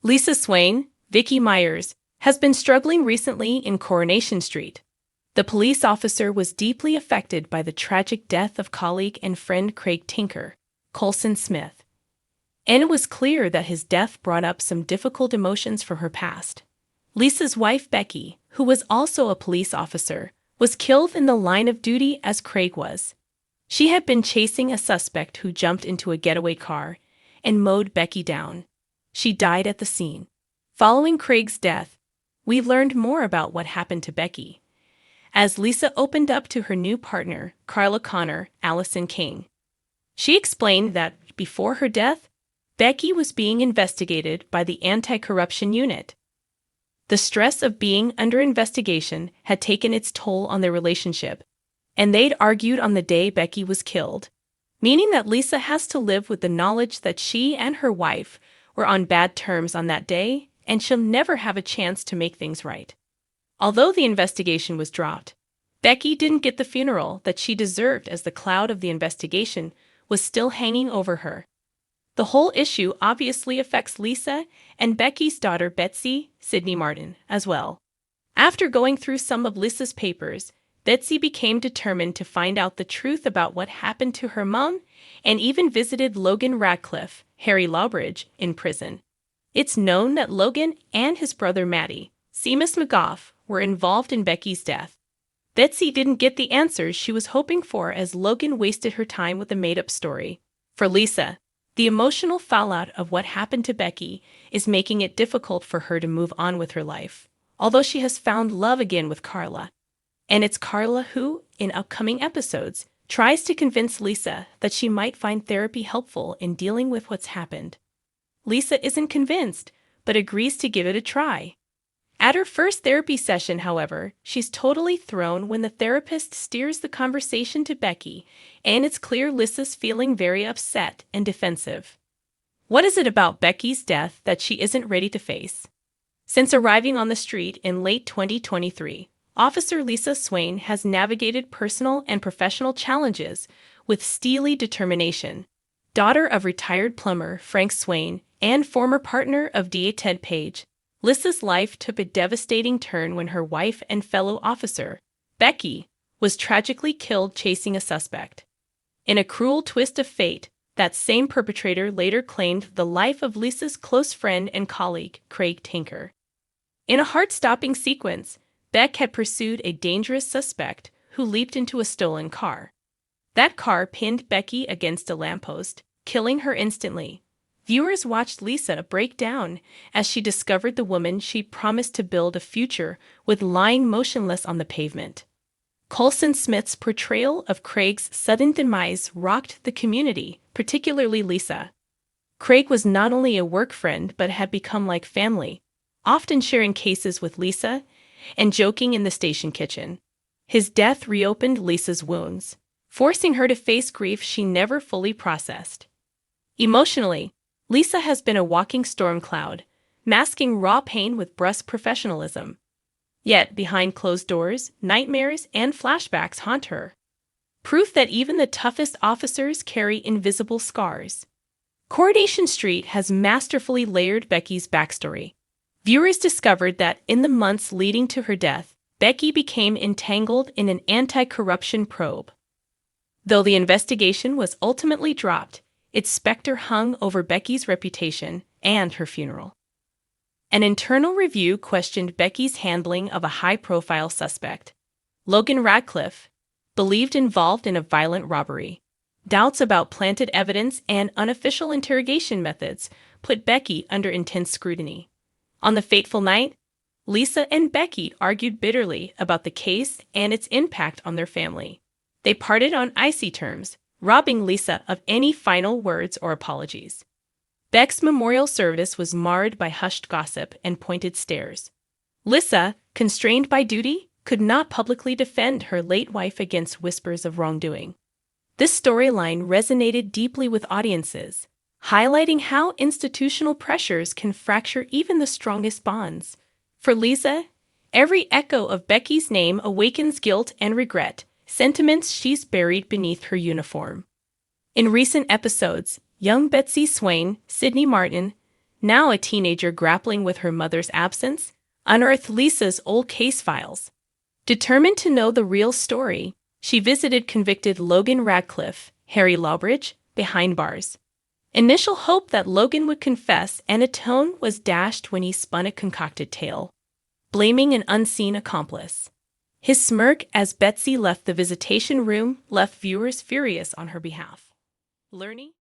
Lisa Swain, Vicky Myers, has been struggling recently in Coronation Street. The police officer was deeply affected by the tragic death of colleague and friend Craig Tinker, Colson Smith. And it was clear that his death brought up some difficult emotions from her past. Lisa's wife Becky, who was also a police officer, was killed in the line of duty as Craig was. She had been chasing a suspect who jumped into a getaway car and mowed Becky down. She died at the scene. Following Craig's death, we learned more about what happened to Becky, as Lisa opened up to her new partner, Carla Connor, Allison King. She explained that before her death, Becky was being investigated by the anti-corruption unit. The stress of being under investigation had taken its toll on their relationship, and they'd argued on the day Becky was killed, meaning that Lisa has to live with the knowledge that she and her wife were on bad terms on that day, and she'll never have a chance to make things right. Although the investigation was dropped, Becky didn't get the funeral that she deserved, as the cloud of the investigation was still hanging over her. The whole issue obviously affects Lisa and Becky's daughter Betsy, Sidney Martin, as well. After going through some of Lisa's papers, Betsy became determined to find out the truth about what happened to her mom, and even visited Logan Radcliffe, Harry Lawbridge, in prison. It's known that Logan and his brother Matty, Seamus McGough, were involved in Becky's death. Betsy didn't get the answers she was hoping for, as Logan wasted her time with a made-up story. For Lisa, the emotional fallout of what happened to Becky is making it difficult for her to move on with her life, although she has found love again with Carla. And it's Carla who, in upcoming episodes, tries to convince Lisa that she might find therapy helpful in dealing with what's happened. Lisa isn't convinced, but agrees to give it a try. At her first therapy session, however, she's totally thrown when the therapist steers the conversation to Becky, and it's clear Lisa's feeling very upset and defensive. What is it about Becky's death that she isn't ready to face? Since arriving on the street in late 2023, Officer Lisa Swain has navigated personal and professional challenges with steely determination. Daughter of retired plumber Frank Swain and former partner of DA Ted Page, Lisa's life took a devastating turn when her wife and fellow officer, Becky, was tragically killed chasing a suspect. In a cruel twist of fate, that same perpetrator later claimed the life of Lisa's close friend and colleague, Craig Tinker. In a heart-stopping sequence, Beck had pursued a dangerous suspect who leaped into a stolen car. That car pinned Becky against a lamppost, killing her instantly. Viewers watched Lisa break down as she discovered the woman she'd promised to build a future with lying motionless on the pavement. Colson Smith's portrayal of Craig's sudden demise rocked the community, particularly Lisa. Craig was not only a work friend but had become like family, often sharing cases with Lisa and joking in the station kitchen. His death reopened Lisa's wounds, forcing her to face grief she never fully processed. Emotionally, Lisa has been a walking storm cloud, masking raw pain with brusque professionalism. Yet, behind closed doors, nightmares and flashbacks haunt her. Proof that even the toughest officers carry invisible scars. Coronation Street has masterfully layered Becky's backstory. Viewers discovered that in the months leading to her death, Becky became entangled in an anti-corruption probe. Though the investigation was ultimately dropped, its specter hung over Becky's reputation and her funeral. An internal review questioned Becky's handling of a high-profile suspect, Logan Radcliffe, believed involved in a violent robbery. Doubts about planted evidence and unofficial interrogation methods put Becky under intense scrutiny. On the fateful night, Lisa and Becky argued bitterly about the case and its impact on their family. They parted on icy terms, robbing Lisa of any final words or apologies. Beck's memorial service was marred by hushed gossip and pointed stares. Lisa, constrained by duty, could not publicly defend her late wife against whispers of wrongdoing. This storyline resonated deeply with audiences, highlighting how institutional pressures can fracture even the strongest bonds. For Lisa, every echo of Becky's name awakens guilt and regret, sentiments she's buried beneath her uniform. In recent episodes, young Betsy Swain, Sidney Martin, now a teenager grappling with her mother's absence, unearthed Lisa's old case files. Determined to know the real story, she visited convicted Logan Radcliffe, Harry Lawbridge, behind bars. Initial hope that Logan would confess and atone was dashed when he spun a concocted tale, blaming an unseen accomplice. His smirk as Betsy left the visitation room left viewers furious on her behalf. Learning